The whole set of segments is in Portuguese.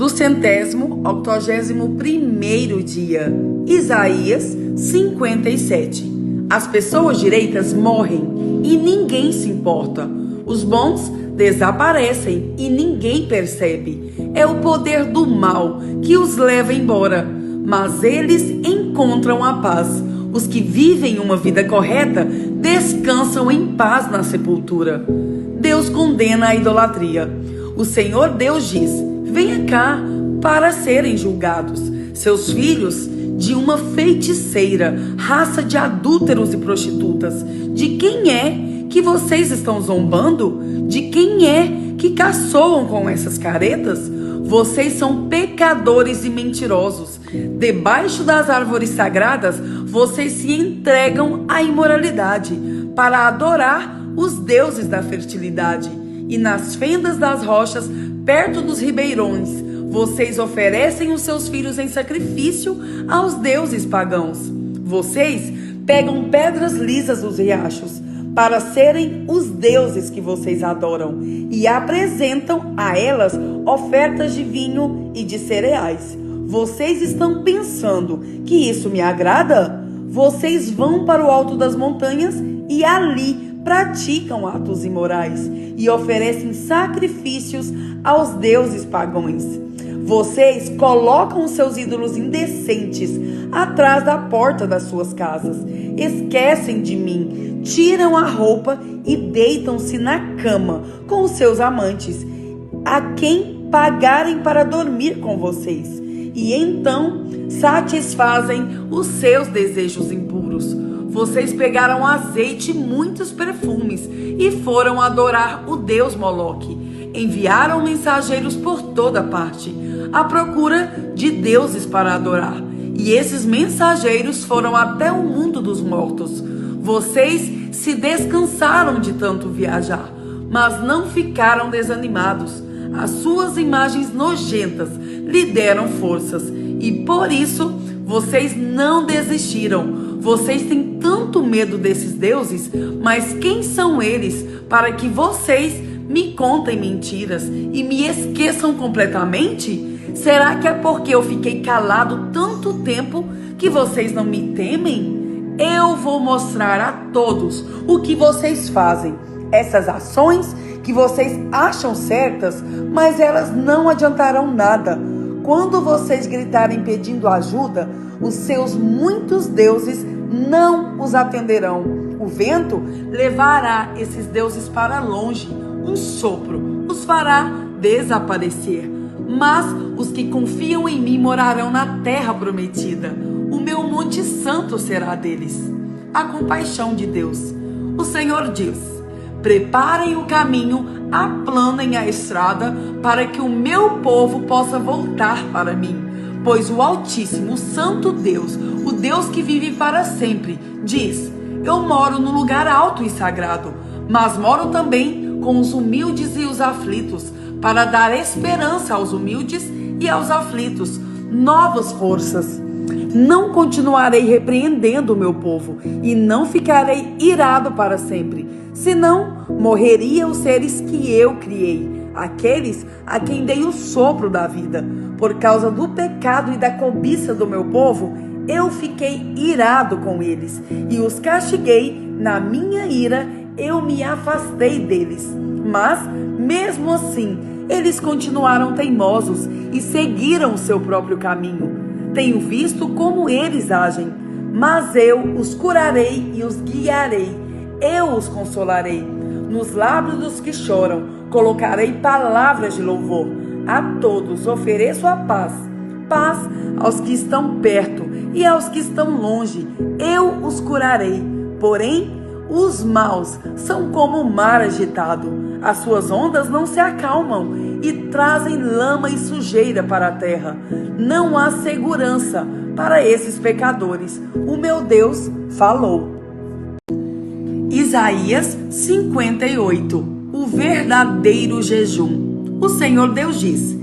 do 181º dia. Isaías 57. As pessoas direitas morrem e ninguém se importa. Os bons desaparecem e ninguém percebe. É o poder do mal que os leva embora, mas eles encontram a paz. Os que vivem uma vida correta descansam em paz na sepultura. Deus condena a idolatria. O Senhor Deus diz: venha cá para serem julgados. Seus filhos de uma feiticeira, raça de adúlteros e prostitutas. De quem é que vocês estão zombando? De quem é que caçoam com essas caretas? Vocês são pecadores e mentirosos. Debaixo das árvores sagradas, vocês se entregam à imoralidade para adorar os deuses da fertilidade. E nas fendas das rochas, perto dos ribeirões, vocês oferecem os seus filhos em sacrifício aos deuses pagãos. Vocês pegam pedras lisas dos riachos para serem os deuses que vocês adoram e apresentam a elas ofertas de vinho e de cereais. Vocês estão pensando que isso me agrada? Vocês vão para o alto das montanhas e ali praticam atos imorais e oferecem sacrifícios aos deuses pagãos. Vocês colocam os seus ídolos indecentes atrás da porta das suas casas. Esquecem de mim, tiram a roupa e deitam-se na cama com os seus amantes, a quem pagarem para dormir com vocês. E então satisfazem os seus desejos impuros. Vocês pegaram azeite e muitos perfumes e foram adorar o deus Moloque. Enviaram mensageiros por toda parte à procura de deuses para adorar. E esses mensageiros foram até o mundo dos mortos. Vocês se descansaram de tanto viajar, mas não ficaram desanimados. As suas imagens nojentas lhe deram forças e por isso vocês não desistiram. Vocês têm tanto medo desses deuses, mas quem são eles para que vocês me contem mentiras e me esqueçam completamente? Será que é porque eu fiquei calado tanto tempo que vocês não me temem? Eu vou mostrar a todos o que vocês fazem. Essas ações que vocês acham certas, mas elas não adiantarão nada. Quando vocês gritarem pedindo ajuda, os seus muitos deuses não os atenderão. O vento levará esses deuses para longe. Um sopro os fará desaparecer. Mas os que confiam em mim morarão na terra prometida. O meu monte santo será deles. A compaixão de Deus. O Senhor diz: preparem o caminho, aplanem a estrada, para que o meu povo possa voltar para mim. Pois o Altíssimo, o Santo Deus, o Deus que vive para sempre, diz: eu moro no lugar alto e sagrado, mas moro também com os humildes e os aflitos, para dar esperança aos humildes e aos aflitos, novas forças. Não continuarei repreendendo o meu povo e não ficarei irado para sempre, senão morreriam os seres que eu criei, aqueles a quem dei o sopro da vida. Por causa do pecado e da cobiça do meu povo, eu fiquei irado com eles e os castiguei. Na minha ira, eu me afastei deles. Mas, mesmo assim, eles continuaram teimosos e seguiram o seu próprio caminho. Tenho visto como eles agem, mas eu os curarei e os guiarei. Eu os consolarei. Nos lábios dos que choram, colocarei palavras de louvor. A todos ofereço a paz. Paz aos que estão perto e aos que estão longe. Eu os curarei. Porém, os maus são como o mar agitado. As suas ondas não se acalmam e trazem lama e sujeira para a terra. Não há segurança para esses pecadores. O meu Deus falou. Isaías 58. O verdadeiro jejum. O Senhor Deus diz: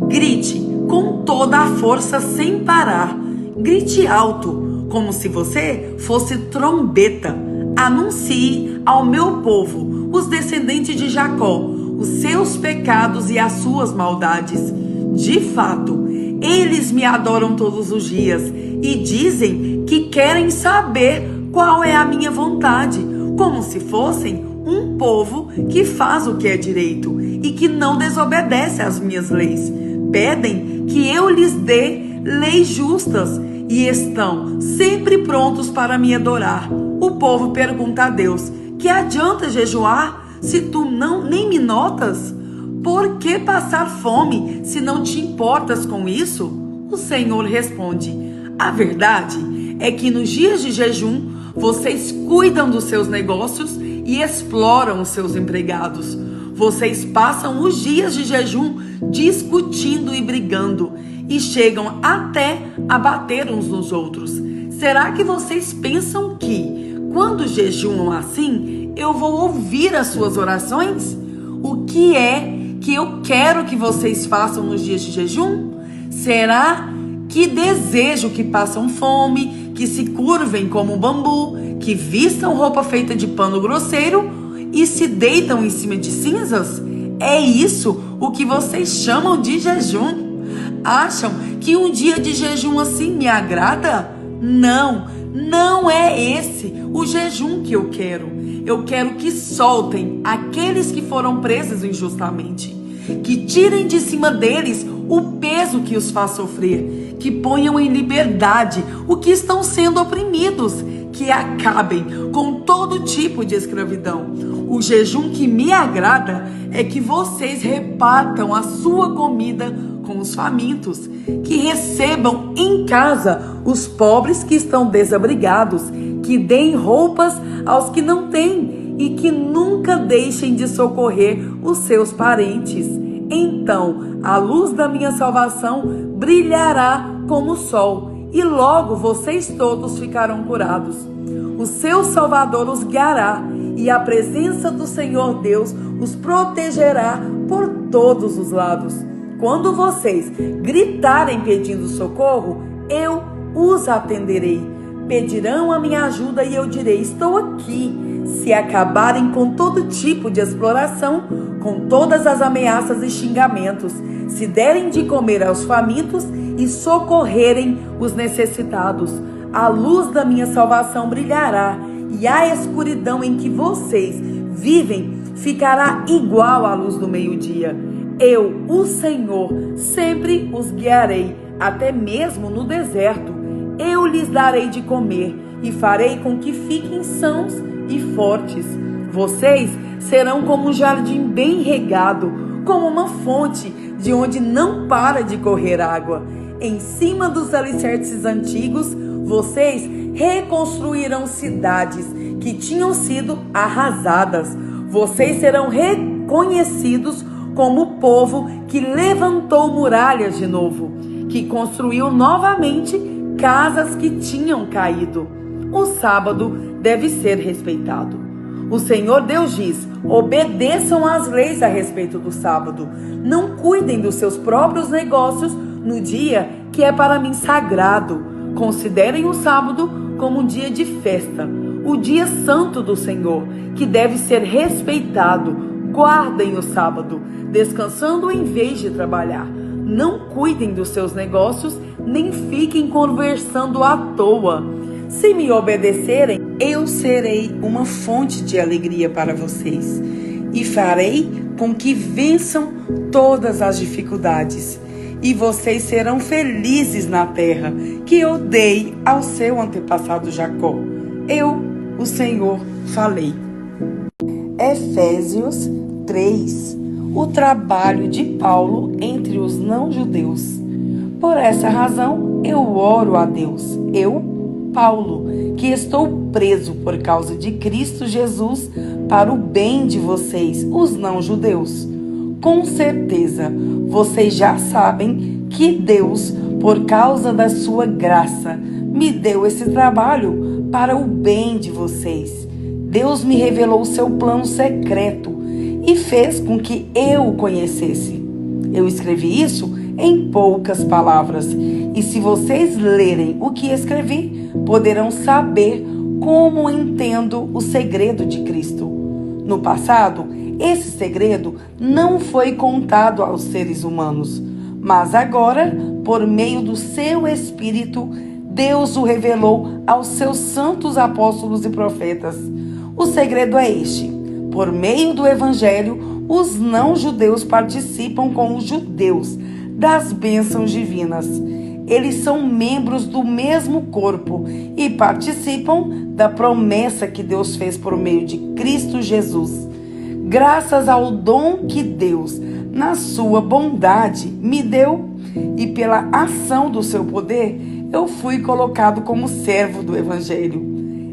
grite com toda a força sem parar. Grite alto, como se você fosse trombeta. Anuncie ao meu povo, os descendentes de Jacó, os seus pecados e as suas maldades. De fato, eles me adoram todos os dias e dizem que querem saber qual é a minha vontade, como se fossem um povo que faz o que é direito e que não desobedece às minhas leis. Pedem que eu lhes dê leis justas e estão sempre prontos para me adorar. O povo pergunta a Deus: que adianta jejuar se tu nem me notas? Por que passar fome se não te importas com isso? O Senhor responde: a verdade é que nos dias de jejum vocês cuidam dos seus negócios e exploram os seus empregados. Vocês passam os dias de jejum discutindo e brigando e chegam até a bater uns nos outros. Será que vocês pensam que, quando jejuam assim, eu vou ouvir as suas orações? O que é que eu quero que vocês façam nos dias de jejum? Será que desejo que passam fome, que se curvem como um bambu, que vistam roupa feita de pano grosseiro e se deitam em cima de cinzas? É isso o que vocês chamam de jejum? Acham que um dia de jejum assim me agrada? Não, não é esse o jejum que eu quero. Eu quero que soltem aqueles que foram presos injustamente, que tirem de cima deles o peso que os faz sofrer, que ponham em liberdade o que estão sendo oprimidos, que acabem com todo tipo de escravidão. O jejum que me agrada é que vocês repartam a sua comida com os famintos, que recebam em casa os pobres que estão desabrigados, que deem roupas aos que não têm e que nunca deixem de socorrer os seus parentes. Então a luz da minha salvação brilhará como o sol e logo vocês todos ficarão curados. O seu Salvador os guiará e a presença do Senhor Deus os protegerá por todos os lados. Quando vocês gritarem pedindo socorro, eu os atenderei. Pedirão a minha ajuda e eu direi: estou aqui. Se acabarem com todo tipo de exploração, com todas as ameaças e xingamentos, se derem de comer aos famintos e socorrerem os necessitados, a luz da minha salvação brilhará e a escuridão em que vocês vivem ficará igual à luz do meio-dia. Eu, o Senhor, sempre os guiarei, até mesmo no deserto. Eu lhes darei de comer e farei com que fiquem sãos e fortes. Vocês serão como um jardim bem regado, como uma fonte de onde não para de correr água. Em cima dos alicerces antigos, vocês reconstruirão cidades que tinham sido arrasadas. Vocês serão reconhecidos como o povo que levantou muralhas de novo, que construiu novamente casas que tinham caído. O sábado deve ser respeitado. O Senhor Deus diz: obedeçam às leis a respeito do sábado. Não cuidem dos seus próprios negócios no dia que é para mim sagrado. Considerem o sábado como um dia de festa, o dia santo do Senhor, que deve ser respeitado. Guardem o sábado, descansando em vez de trabalhar. Não cuidem dos seus negócios, nem fiquem conversando à toa. Se me obedecerem, eu serei uma fonte de alegria para vocês e farei com que vençam todas as dificuldades. E vocês serão felizes na terra que eu dei ao seu antepassado Jacó. Eu, o Senhor, falei. Efésios 3. O trabalho de Paulo entre os não-judeus. Por essa razão, eu oro a Deus, eu, Paulo, que estou preso por causa de Cristo Jesus, para o bem de vocês, os não-judeus. Com certeza, vocês já sabem que Deus, por causa da sua graça, me deu esse trabalho para o bem de vocês. Deus me revelou o seu plano secreto e fez com que eu o conhecesse. Eu escrevi isso em poucas palavras, e se vocês lerem o que escrevi, poderão saber como entendo o segredo de Cristo. No passado, esse segredo não foi contado aos seres humanos, Mas agora, por meio do seu Espírito, Deus o revelou aos seus santos apóstolos e profetas. O segredo é este: por meio do Evangelho, os não-judeus participam com os judeus das bênçãos divinas. Eles são membros do mesmo corpo e participam da promessa que Deus fez por meio de Cristo Jesus. Graças ao dom que Deus, na sua bondade, me deu e pela ação do seu poder, eu fui colocado como servo do Evangelho.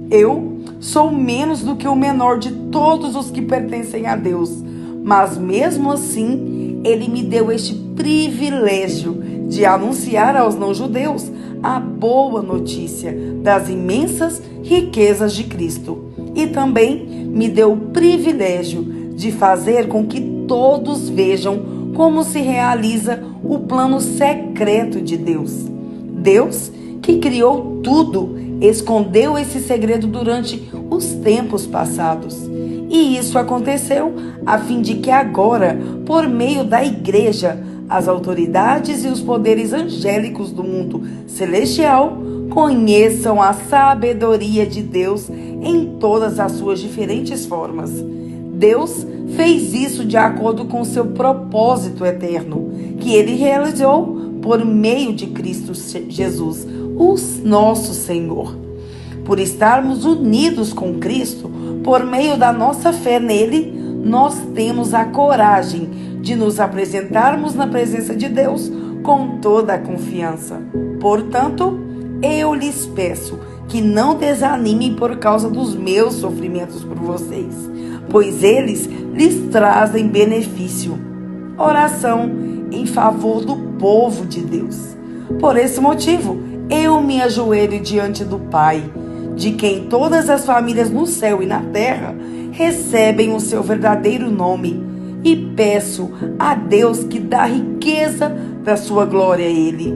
Eu sou menos do que o menor de todos os que pertencem a Deus, mas mesmo assim, Ele me deu este privilégio de anunciar aos não-judeus a boa notícia das imensas riquezas de Cristo. E também me deu o privilégio de fazer com que todos vejam como se realiza o plano secreto de Deus. Deus, que criou tudo, escondeu esse segredo durante os tempos passados. E isso aconteceu a fim de que agora, por meio da igreja, as autoridades e os poderes angélicos do mundo celestial conheçam a sabedoria de Deus em todas as suas diferentes formas. Deus fez isso de acordo com seu propósito eterno, que Ele realizou por meio de Cristo Jesus, o nosso Senhor. Por estarmos unidos com Cristo, por meio da nossa fé nele, nós temos a coragem de nos apresentarmos na presença de Deus com toda a confiança. Portanto, eu lhes peço que não desanimem por causa dos meus sofrimentos por vocês, pois eles lhes trazem benefício. Oração em favor do povo de Deus. Por esse motivo, eu me ajoelho diante do Pai, de quem todas as famílias no céu e na terra recebem o seu verdadeiro nome, e peço a Deus que dá riqueza da sua glória a Ele,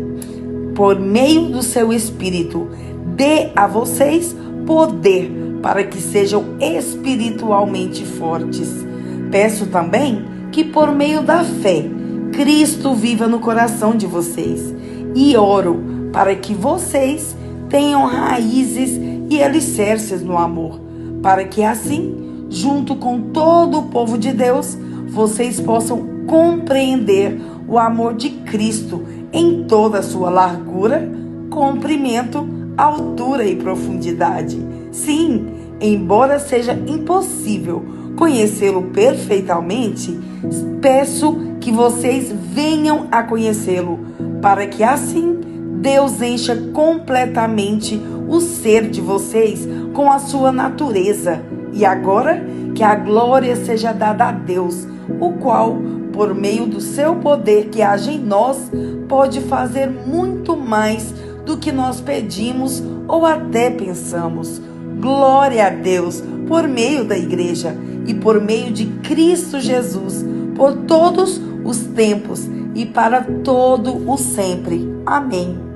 por meio do seu Espírito, dê a vocês poder para que sejam espiritualmente fortes. Peço também que por meio da fé, Cristo viva no coração de vocês, e oro para que vocês tenham raízes e alicerces no amor, para que assim, junto com todo o povo de Deus, vocês possam compreender o amor de Cristo em toda a sua largura, comprimento, altura e profundidade. Sim, embora seja impossível conhecê-lo perfeitamente, peço que vocês venham a conhecê-lo, para que assim Deus encha completamente o ser de vocês com a sua natureza. E agora que a glória seja dada a Deus, o qual, por meio do seu poder que age em nós, pode fazer muito mais do que nós pedimos ou até pensamos. Glória a Deus por meio da igreja e por meio de Cristo Jesus, por todos os tempos e para todo o sempre. Amém.